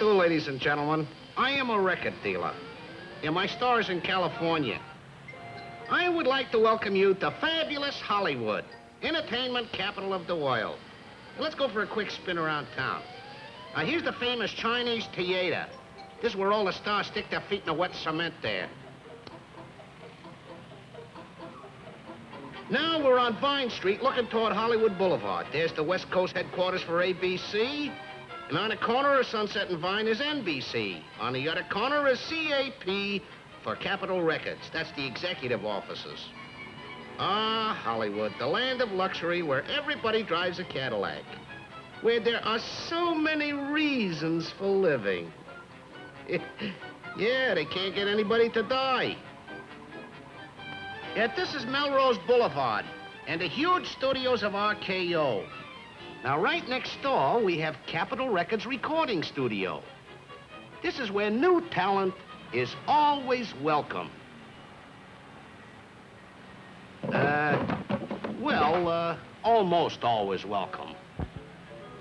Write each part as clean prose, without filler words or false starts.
do, ladies and gentlemen? I am a record dealer. And my store is in California. I would like to welcome you to fabulous Hollywood, entertainment capital of the world. Let's go for a quick spin around town. Here's the famous Chinese theater. This is where all the stars stick their feet in the wet cement there. Now we're on Vine Street looking toward Hollywood Boulevard. There's the West Coast headquarters for ABC. And on the corner of Sunset and Vine is NBC. On the other corner is CAP for Capitol Records. That's the executive offices. Ah, Hollywood, the land of luxury where everybody drives a Cadillac. Where there are so many reasons for living. Yeah, they can't get anybody to die. Yeah, this is Melrose Boulevard and the huge studios of RKO. Now, right next door, we have Capitol Records Recording Studio. This is where new talent is always welcome. Almost always welcome.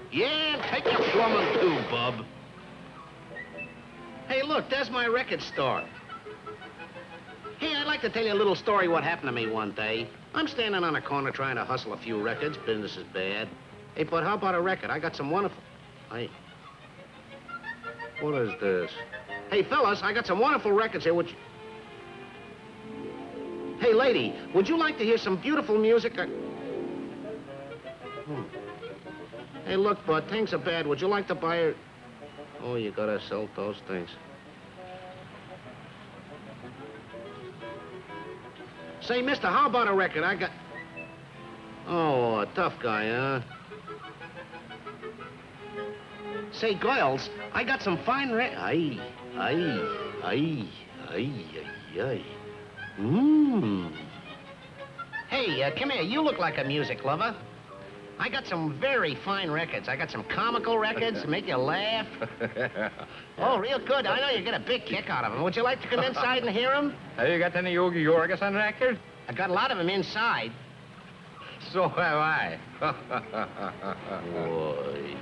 Yeah, take your plumbing too, bub. Hey, look, there's my record store. Hey, I'd like to tell you a little story what happened to me one day. I'm standing on a corner trying to hustle a few records. Business is bad. Hey, but how about a record? I got some wonderful... Hey. What is this? Hey, fellas, I got some wonderful records here. Hey, lady, would you like to hear some beautiful music? Hey, look, bud, things are bad. Would you like to buy her? Oh, you gotta sell those things. Say, mister, how about a record? I got... Oh, a tough guy, huh? Say, girls, I got some fine Hey, come here. You look like a music lover. I got some very fine records. I got some comical records to make you laugh. Oh, real good. I know you get a big kick out of them. Would you like to come inside and hear them? Have you got any Yogi Yorgeson records? I got a lot of them inside. So have I. Boy.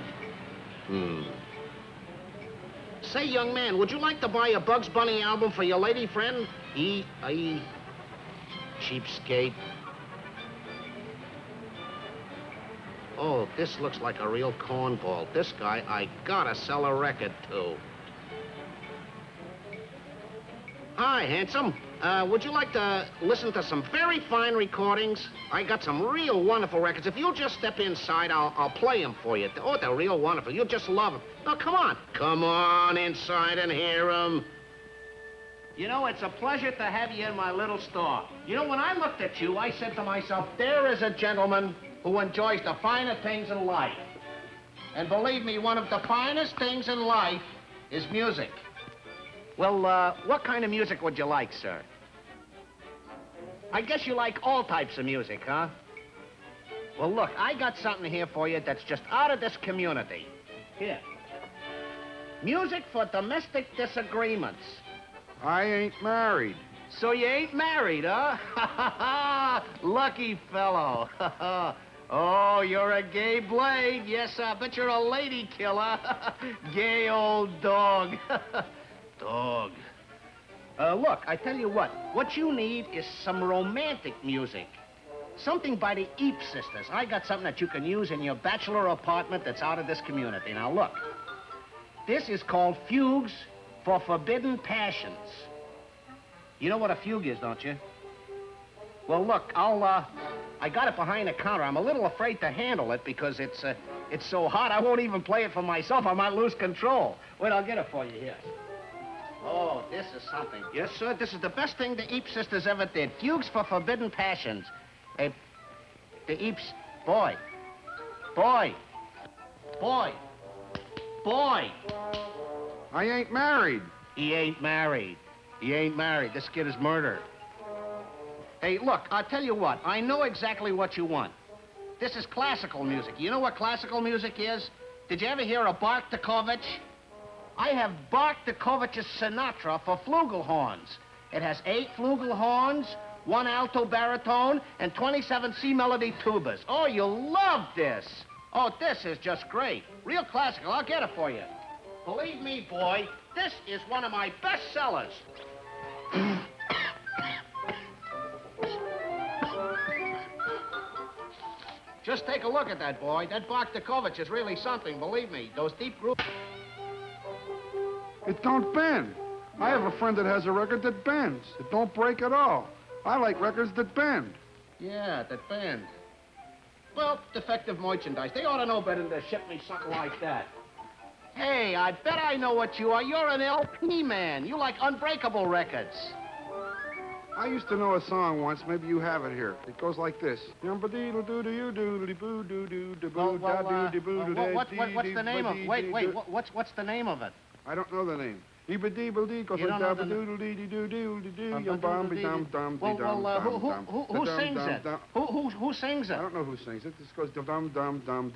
Say, young man, would you like to buy a Bugs Bunny album for your lady friend? Cheapskate. Oh, this looks like a real cornball. This guy, I gotta sell a record to. Hi, handsome. Would you like to listen to some very fine recordings? I got some real wonderful records. If you'll just step inside, I'll play them for you. Oh, they're real wonderful. You'll just love them. Now, come on. Come on inside and hear them. You know, it's a pleasure to have you in my little store. You know, when I looked at you, I said to myself, there is a gentleman who enjoys the finer things in life. And believe me, one of the finest things in life is music. Well, what kind of music would you like, sir? I guess you like all types of music, huh? Well, look, I got something here for you that's just out of this community. Here. Music for domestic disagreements. I ain't married. So you ain't married, huh? Lucky fellow. Oh, you're a gay blade. Yes, I bet you're a lady killer. Gay old dog. Dog. Look, I tell you what you need is some romantic music. Something by the Eep sisters. I got something that you can use in your bachelor apartment that's out of this community. Now, look. This is called Fugues for Forbidden Passions. You know what a fugue is, don't you? Well, look, I got it behind the counter. I'm a little afraid to handle it because it's so hot, I won't even play it for myself. I might lose control. Wait, I'll get it for you here. Oh, this is something. Yes, sir, this is the best thing the Eep sisters ever did. Fugues for Forbidden Passions. The Eeps... Boy. I ain't married. He ain't married. This kid is murdered. Hey, look, I'll tell you what. I know exactly what you want. This is classical music. You know what classical music is? Did you ever hear of Bartokovich? I have Bartokovich's Sinatra for flugelhorns. It has 8 flugelhorns, 1 alto baritone, and 27 C melody tubas. Oh, you'll love this. Oh, this is just great. Real classical. I'll get it for you. Believe me, boy, this is one of my best sellers. Just take a look at that, boy. That Bogdanovich is really something, believe me. Those deep grooves... It don't bend. I have a friend that has a record that bends. It don't break at all. I like records that bend. Yeah, that bend. Well, defective merchandise. They ought to know better than to ship me something like that. Hey, I bet I know what you are. You're an LP man. You like unbreakable records. I used to know a song once. Maybe you have it here. It goes like this. What's the name of it? Wait, what's the name of it? I don't know the name. You don't know the name? Who sings it? Who sings it? I don't know who sings it. This goes dum dum dum dum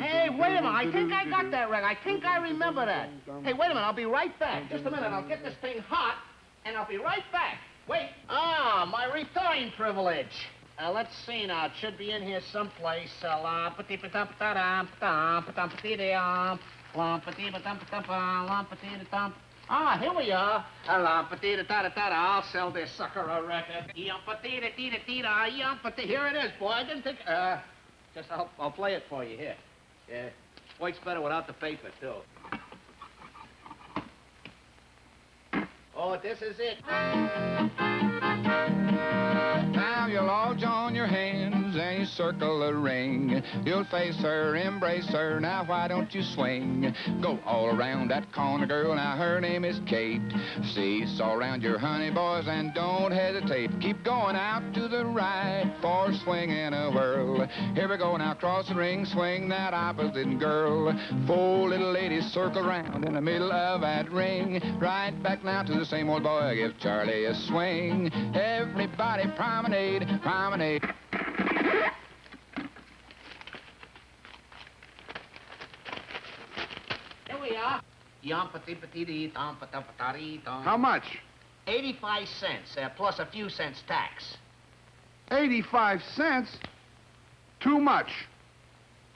Hey, wait a minute. I think I got that right. I think I remember that. Hey, wait a minute. I'll be right back. Just a minute. I'll get this thing hot, and I'll be right back. Wait. Ah, my referring privilege. Let's see now. It should be in here someplace. Ah, here we are. I'll sell this sucker a record. Here it is, boy. I didn't think... Just I'll play it for you. Here. Yeah. Works better without the paper, too. Oh, this is it. Now you'll all join your hands and you circle a ring. You'll face her, embrace her, now why don't you swing? Go all around that corner, girl, now her name is Kate. Seesaw around your honey, boys, and don't hesitate. Keep going out to the right for a swing and a whirl. Here we go, now cross the ring, swing that opposite girl. 4 little ladies circle around in the middle of that ring. Right back now to the same old boy, give Charlie a swing. Everybody promenade, promenade. Here we are. How much? 85 cents, plus a few cents tax. 85 cents? Too much.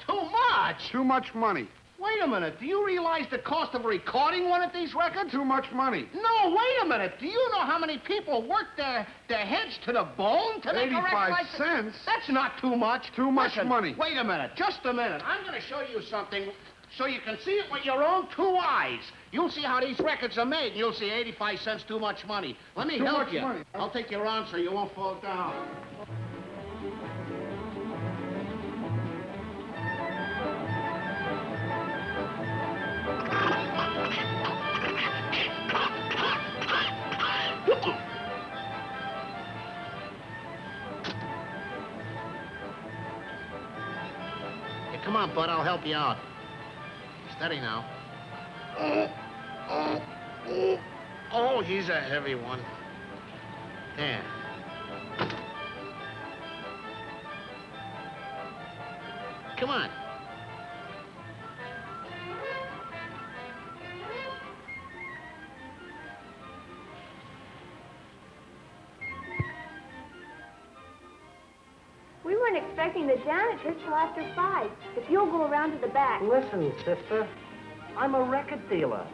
Too much? Too much money. Wait a minute. Do you realize the cost of recording one of these records? Too much money. No, wait a minute. Do you know how many people work their heads to the bone to make a record like 85 cents? That's not too much. Too much Listen, money. Wait a minute. Just a minute. I'm going to show you something so you can see it with your own 2 eyes. You'll see how these records are made, and you'll see 85 cents too much money. Let me help you. Money. I'll take your arm so you won't fall down. Come on, bud, I'll help you out. Steady now. Oh, he's a heavy one. There. Come on. We weren't expecting the janitor till after 5. If you'll go around to the back. Listen, sister, I'm a record dealer.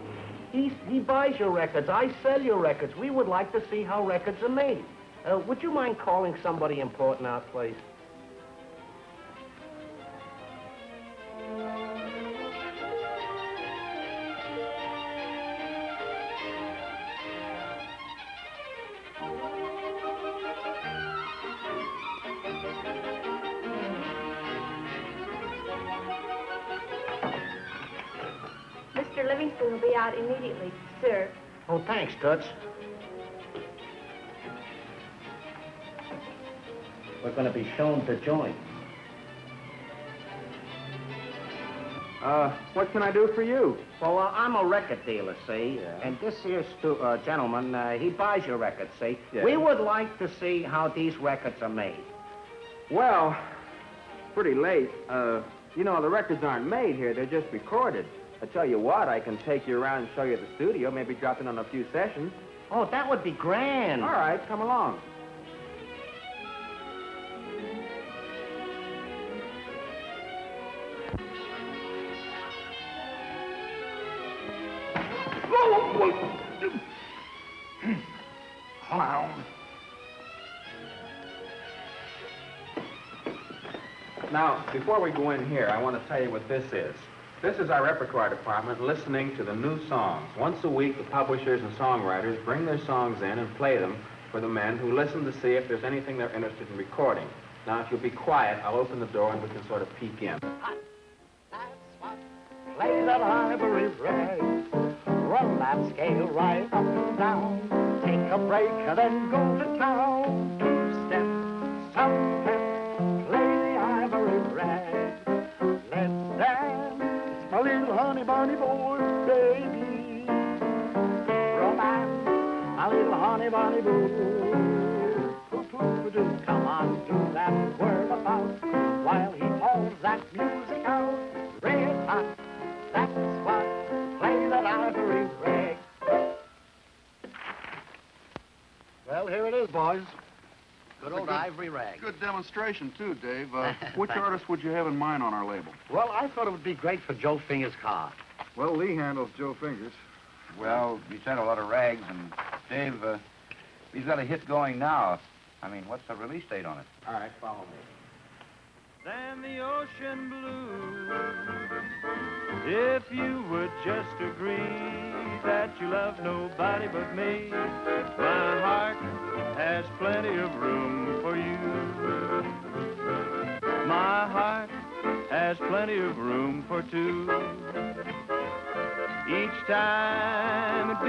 He buys your records. I sell your records. We would like to see how records are made. Would you mind calling somebody important out, please? Mr. Livingston will be out immediately, sir. Oh, thanks, Toots. We're going to be shown the joint. What can I do for you? Well, I'm a record dealer, see? Yeah. And this here gentleman, he buys your records, see? Yeah. We would like to see how these records are made. Well, pretty late. You know, the records aren't made here. They're just recorded. I tell you what, I can take you around and show you the studio, maybe drop in on a few sessions. Oh, that would be grand. All right, come along. Hello. Now, before we go in here, I want to tell you what this is. This is our repertoire department listening to the new songs. Once a week, the publishers and songwriters bring their songs in and play them for the men who listen to see if there's anything they're interested in recording. Now, if you'll be quiet, I'll open the door and we can sort of peek in. Play that ivory rag, run that scale right up and down. Take a break and then go to town. Two-step, some-step, play the ivory rag. Let's dance, my little honey bunny boy, baby. Romance, my little honey bunny boy. Poo-poo-doo, come on, do that word about while he pulls that music out. Red hot. That's what, play that ivory rag. Well, here it is, boys. Good old ivory rag. Good demonstration, too, Dave. Which artist would you have in mind on our label? Well, I thought it would be great for Joe Finger's car. Well, Lee handles Joe Fingers. Well, you sent a lot of rags, and Dave, he's got a hit going now. I mean, what's the release date on it? All right, follow me. Than the ocean blue, if you would just agree that you love nobody but me, my heart has plenty of room for you. My heart has plenty of room for two. Each time it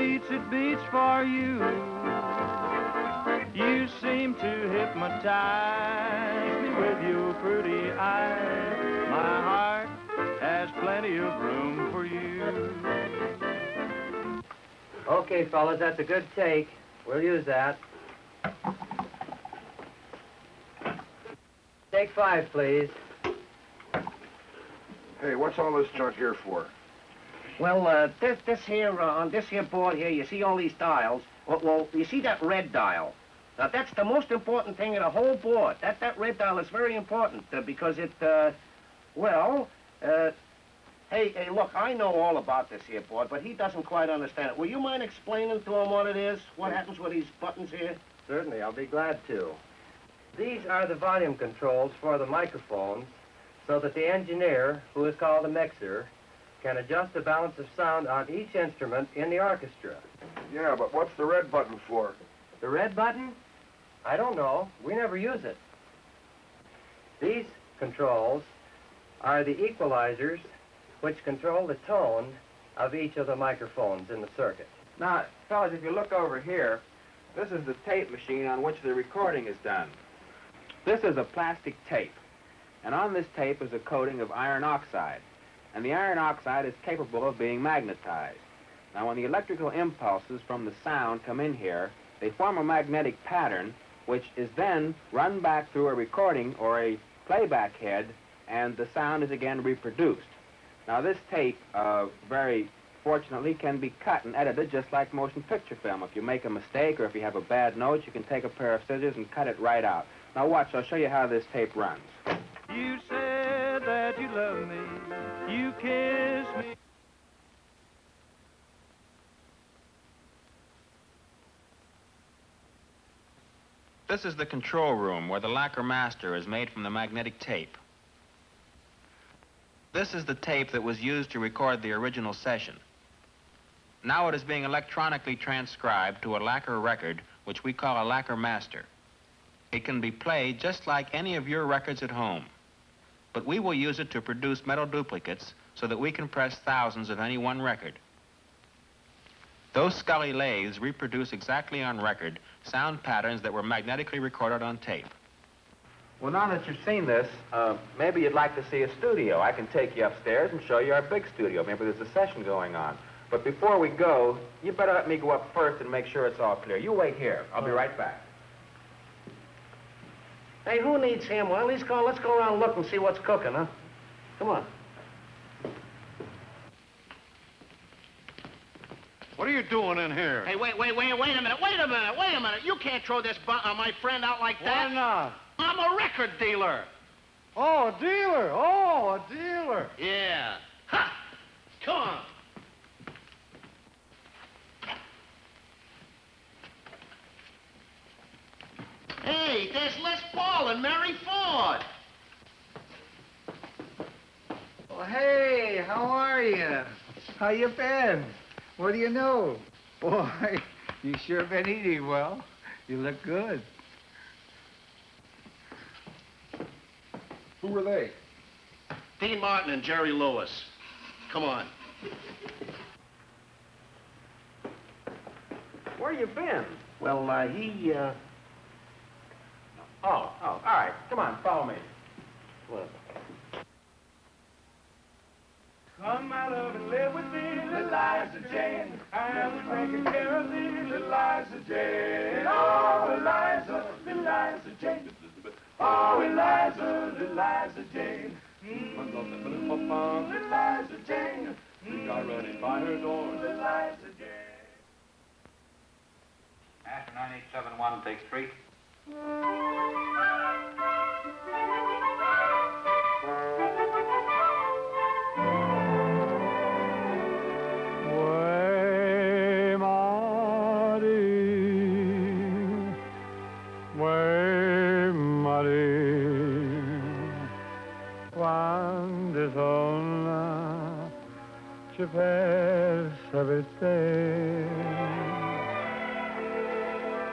beats for you. You seem to hypnotize me with your pretty eyes. My heart has plenty of room for you. Okay, fellas, that's a good take. We'll use that. Take 5, please. Hey, what's all this junk here for? Well, this here, on this here board here, you see all these dials. Well, you see that red dial? Now, that's the most important thing in the whole board. That red dial is very important because it, hey, look, I know all about this here board, but he doesn't quite understand it. Will you mind explaining to him what it is? What happens with these buttons here? Certainly, I'll be glad to. These are the volume controls for the microphones so that the engineer, who is called a mixer, can adjust the balance of sound on each instrument in the orchestra. Yeah, but what's the red button for? The red button? I don't know. We never use it. These controls are the equalizers which control the tone of each of the microphones in the circuit. Now, fellas, if you look over here, this is the tape machine on which the recording is done. This is a plastic tape, and on this tape is a coating of iron oxide, and the iron oxide is capable of being magnetized. Now, when the electrical impulses from the sound come in here, they form a magnetic pattern which is then run back through a recording or a playback head, and the sound is again reproduced. Now, this tape, very fortunately, can be cut and edited just like motion picture film. If you make a mistake or if you have a bad note, you can take a pair of scissors and cut it right out. Now, watch. I'll show you how this tape runs. You said that you love me. You kissed me. This is the control room where the lacquer master is made from the magnetic tape. This is the tape that was used to record the original session. Now it is being electronically transcribed to a lacquer record, which we call a lacquer master. It can be played just like any of your records at home. But we will use it to produce metal duplicates so that we can press thousands of any one record. Those Scully lathes reproduce exactly on record sound patterns that were magnetically recorded on tape. Well, now that you've seen this, maybe you'd like to see a studio. I can take you upstairs and show you our big studio. Maybe there's a session going on. But before we go, you better let me go up first and make sure it's all clear. You wait here. I'll be right back. Hey, who needs him? Well, let's go around and look and see what's cooking, huh? Come on. What are you doing in here? Hey, wait a minute. You can't throw this my friend out like that. Why not? I'm a record dealer. Oh, a dealer. Oh, a dealer. Yeah. Ha! Come on. and Mary Ford. Well, hey, how are you? How you been? What do you know? Boy, you sure been eating well. You look good. Who were they? Dean Martin and Jerry Lewis. Come on. Where you been? Well, Oh, all right. Come on, follow me. Well, Come my love and live with me, little Liza Jane. I was taking care of thee, little Liza Jane. Oh, Eliza, little Liza Jane. Oh, Eliza, little Liza Jane. Little Liza Jane. The guy running by her door, little Liza Jane. Master 9871, take 3. Way, Marty, quando sono ci pensa per te,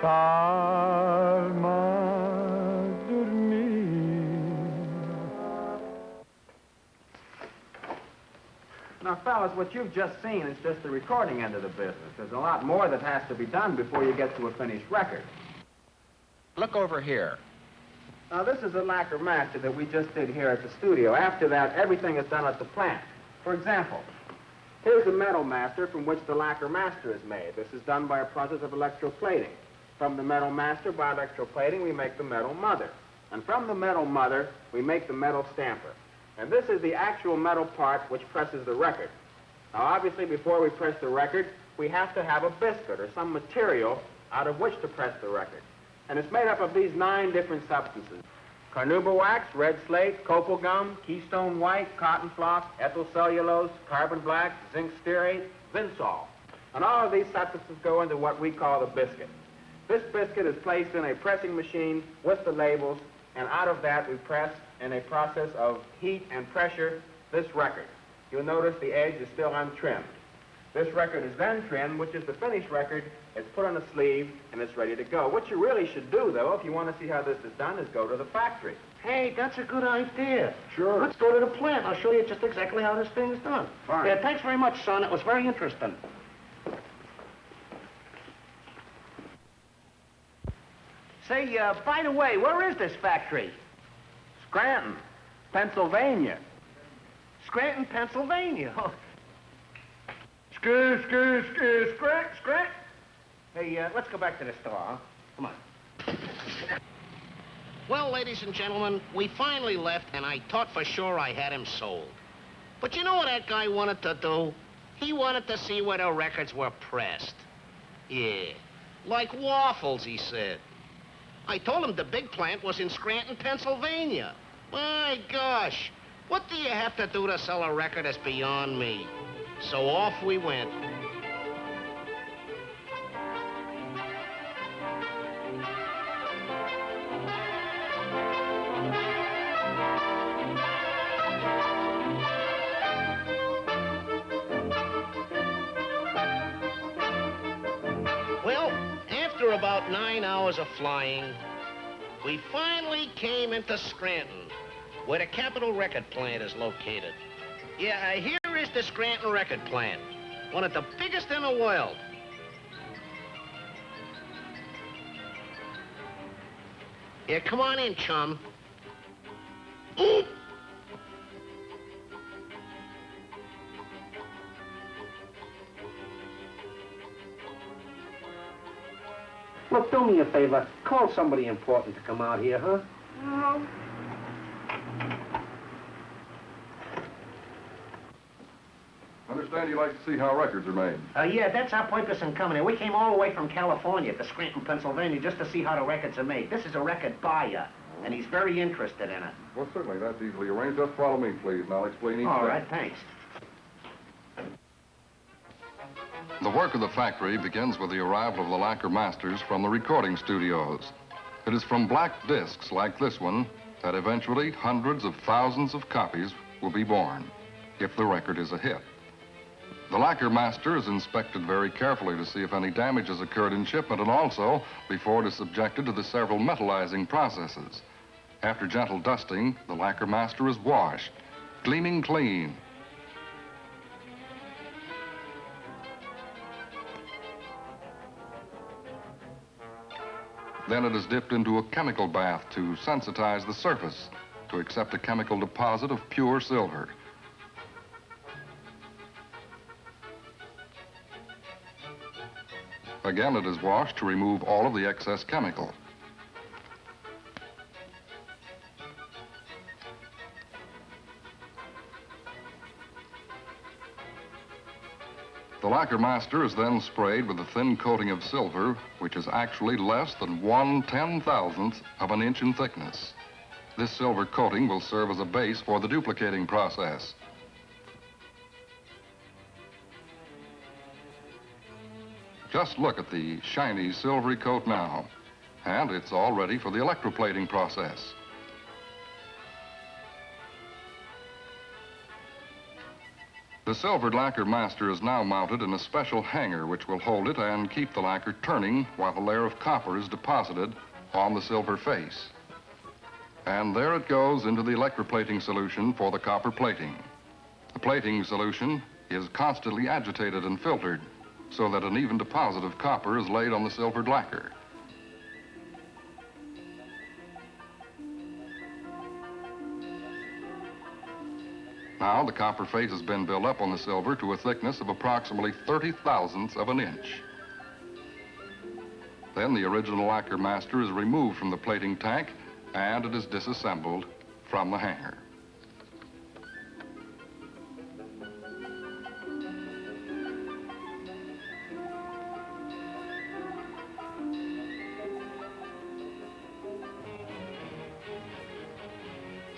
calma dormir. Now, fellas, what you've just seen is just the recording end of the business. There's a lot more that has to be done before you get to a finished record. Look over here. Now, this is a lacquer master that we just did here at the studio. After that, everything is done at the plant. For example, here's a metal master from which the lacquer master is made. This is done by a process of electroplating. From the metal master, by electroplating, we make the metal mother. And from the metal mother, we make the metal stamper. And this is the actual metal part which presses the record. Now, obviously, before we press the record, we have to have a biscuit or some material out of which to press the record. And it's made up of these 9 different substances: carnauba wax, red slate, copal gum, keystone white, cotton floss, ethyl cellulose, carbon black, zinc stearate, zinsol. And all of these substances go into what we call the biscuit. This biscuit is placed in a pressing machine with the labels, and out of that we press, in a process of heat and pressure, this record. You'll notice the edge is still untrimmed. This record is then trimmed, which is the finished record. It's put on a sleeve, and it's ready to go. What you really should do, though, if you want to see how this is done, is go to the factory. hey, that's a good idea. Sure. Let's go to the plant. I'll show you just exactly how this thing's done. Fine. Yeah, thanks very much, son. It was very interesting. Say, by the way, where is this factory? Scranton, Pennsylvania. Scranton, Pennsylvania. Oh. Scrat. Hey, let's go back to the store, huh? Come on. Well, ladies and gentlemen, we finally left, and I thought for sure I had him sold. But you know what that guy wanted to do? He wanted to see where the records were pressed. Yeah, like waffles, he said. I told him the big plant was in Scranton, Pennsylvania. My gosh, what do you have to do to sell a record that's beyond me? So off we went. Well, after about 9 hours of flying, we finally came into Scranton, where the Capitol Record Plant is located. Yeah, here is the Scranton Record Plant, one of the biggest in the world. Yeah, come on in, chum. Oop! Look, do me a favor. Call somebody important to come out here, huh? Understand you like to see how records are made. Yeah, that's our purpose in coming here. We came all the way from California to Scranton, Pennsylvania, just to see how the records are made. This is a record buyer, and he's very interested in it. Well, certainly, that's easily arranged. Just follow me, please, and I'll explain each All step. right, thanks. The work of the factory begins with the arrival of the lacquer masters from the recording studios. It is from black discs like this one that eventually hundreds of thousands of copies will be born, if the record is a hit. The lacquer master is inspected very carefully to see if any damage has occurred in shipment, and also before it is subjected to the several metallizing processes. After gentle dusting, the lacquer master is washed, gleaming clean. Then it is dipped into a chemical bath to sensitize the surface to accept a chemical deposit of pure silver. Again, it is washed to remove all of the excess chemical. The lacquer master is then sprayed with a thin coating of silver, which is actually less than 1/10,000th of an inch in thickness. This silver coating will serve as a base for the duplicating process. Just look at the shiny silvery coat now, and it's all ready for the electroplating process. The silvered lacquer master is now mounted in a special hanger which will hold it and keep the lacquer turning while a layer of copper is deposited on the silver face. And there it goes into the electroplating solution for the copper plating. The plating solution is constantly agitated and filtered so that an even deposit of copper is laid on the silvered lacquer. Now the copper face has been built up on the silver to a thickness of approximately 30/1000th of an inch. Then the original lacquer master is removed from the plating tank and it is disassembled from the hanger.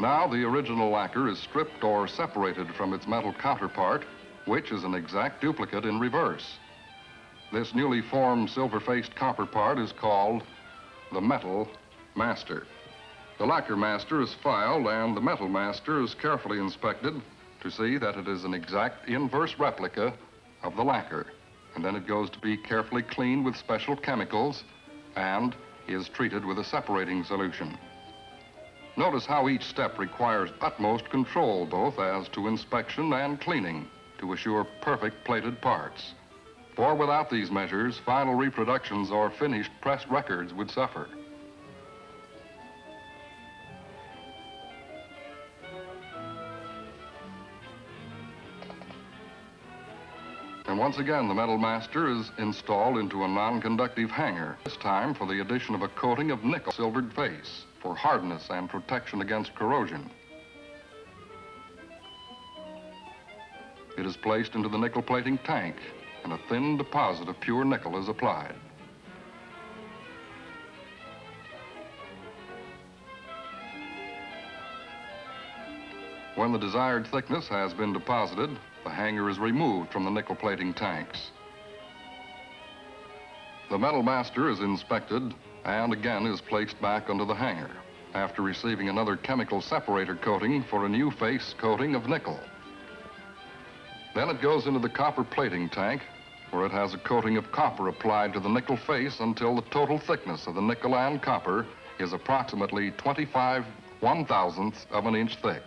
Now the original lacquer is stripped or separated from its metal counterpart, which is an exact duplicate in reverse. This newly formed silver-faced copper part is called the metal master. The lacquer master is filed and the metal master is carefully inspected to see that it is an exact inverse replica of the lacquer. And then it goes to be carefully cleaned with special chemicals and is treated with a separating solution. Notice how each step requires utmost control, both as to inspection and cleaning, to assure perfect plated parts. For without these measures, final reproductions or finished pressed records would suffer. And once again, the metal master is installed into a non-conductive hanger, this time for the addition of a coating of nickel silvered face for hardness and protection against corrosion. It is placed into the nickel plating tank and a thin deposit of pure nickel is applied. When the desired thickness has been deposited, the hanger is removed from the nickel plating tanks. The metal master is inspected and again is placed back under the hanger after receiving another chemical separator coating for a new face coating of nickel. Then it goes into the copper plating tank where it has a coating of copper applied to the nickel face until the total thickness of the nickel and copper is approximately 25/1000th of an inch thick.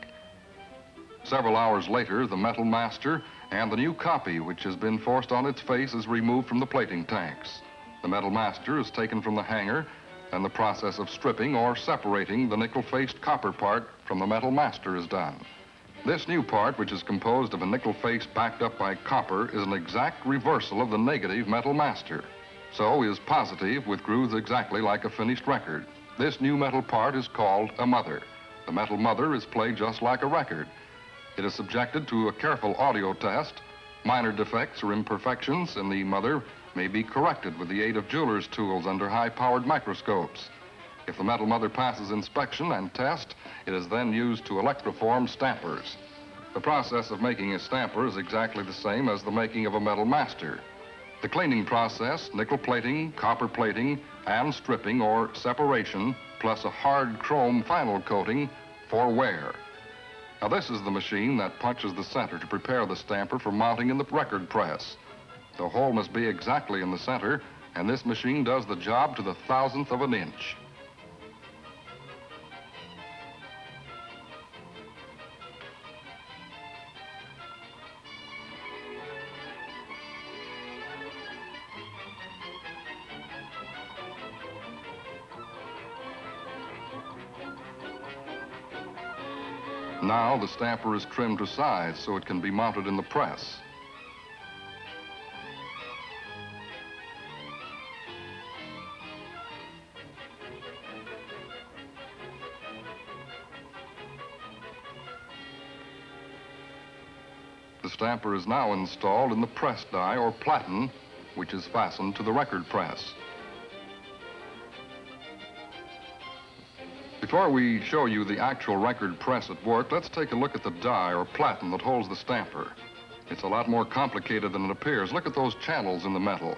Several hours later, the metal master and the new copy which has been forced on its face is removed from the plating tanks. The metal master is taken from the hanger and the process of stripping or separating the nickel-faced copper part from the metal master is done. This new part, which is composed of a nickel face backed up by copper, is an exact reversal of the negative metal master. So is positive with grooves exactly like a finished record. This new metal part is called a mother. The metal mother is played just like a record. It is subjected to a careful audio test. Minor defects or imperfections in the mother may be corrected with the aid of jeweler's tools under high-powered microscopes. If the metal mother passes inspection and test, it is then used to electroform stampers. The process of making a stamper is exactly the same as the making of a metal master. The cleaning process, nickel plating, copper plating, and stripping or separation, plus a hard chrome final coating for wear. Now this is the machine that punches the center to prepare the stamper for mounting in the record press. The hole must be exactly in the center, and this machine does the job to the thousandth of an inch. Now the stamper is trimmed to size so it can be mounted in the press. The stamper is now installed in the press die or platen, which is fastened to the record press. Before we show you the actual record press at work, let's take a look at the die or platen that holds the stamper. It's a lot more complicated than it appears. Look at those channels in the metal.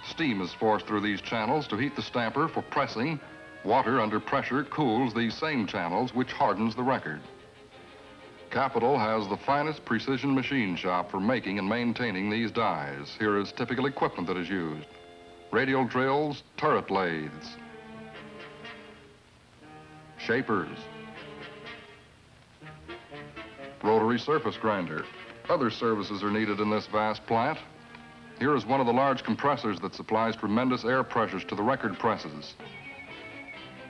Steam is forced through these channels to heat the stamper for pressing. Water under pressure cools these same channels, which hardens the record. Capitol has the finest precision machine shop for making and maintaining these dies. Here is typical equipment that is used: radial drills, turret lathes, shapers, rotary surface grinder. Other services are needed in this vast plant. Here is one of the large compressors that supplies tremendous air pressures to the record presses.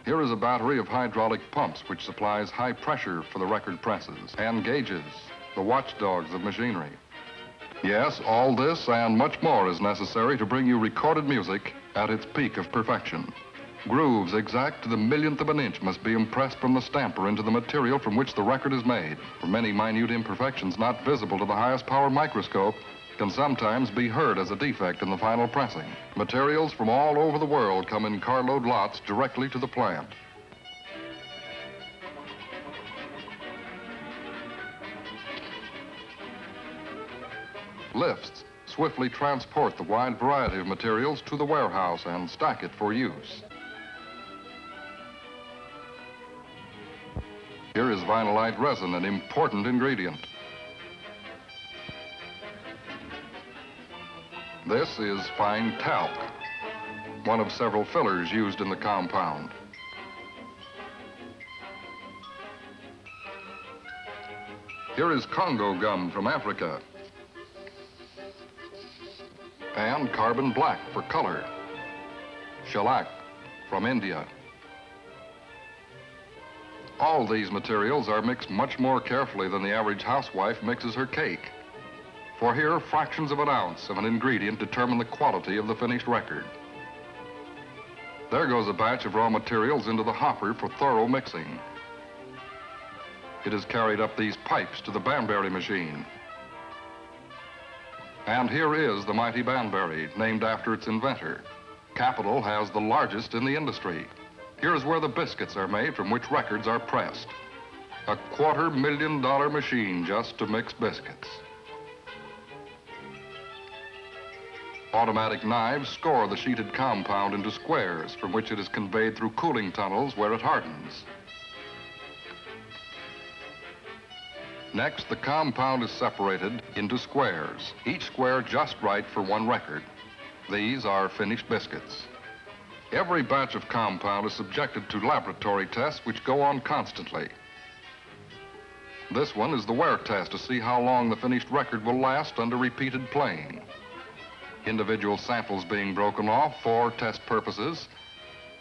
Here is a battery of hydraulic pumps which supplies high pressure for the record presses, and gauges, the watchdogs of machinery. Yes, all this and much more is necessary to bring you recorded music at its peak of perfection. Grooves exact to the millionth of an inch must be impressed from the stamper into the material from which the record is made. For many minute imperfections not visible to the highest power microscope can sometimes be heard as a defect in the final pressing. Materials from all over the world come in carload lots directly to the plant. Lifts swiftly transport the wide variety of materials to the warehouse and stack it for use. Here is vinylite resin, an important ingredient. This is fine talc, one of several fillers used in the compound. Here is Congo gum from Africa, and carbon black for color, shellac from India. All these materials are mixed much more carefully than the average housewife mixes her cake. For here, fractions of an ounce of an ingredient determine the quality of the finished record. There goes a batch of raw materials into the hopper for thorough mixing. It is carried up these pipes to the Banbury machine. And here is the mighty Banbury, named after its inventor. Capitol has the largest in the industry. Here's where the biscuits are made from which records are pressed. A $250,000 machine just to mix biscuits. Automatic knives score the sheeted compound into squares from which it is conveyed through cooling tunnels where it hardens. Next, the compound is separated into squares, each square just right for one record. These are finished biscuits. Every batch of compound is subjected to laboratory tests which go on constantly. This one is the wear test to see how long the finished record will last under repeated playing. Individual samples being broken off for test purposes,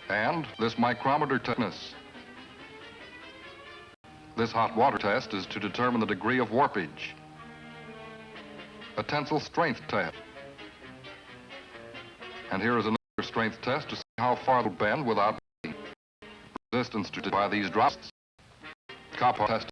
and this micrometer test. This hot water test is to determine the degree of warpage. A tensile strength test. And here is another strength test to see how far it'll bend without resistance to by these drops. Copper test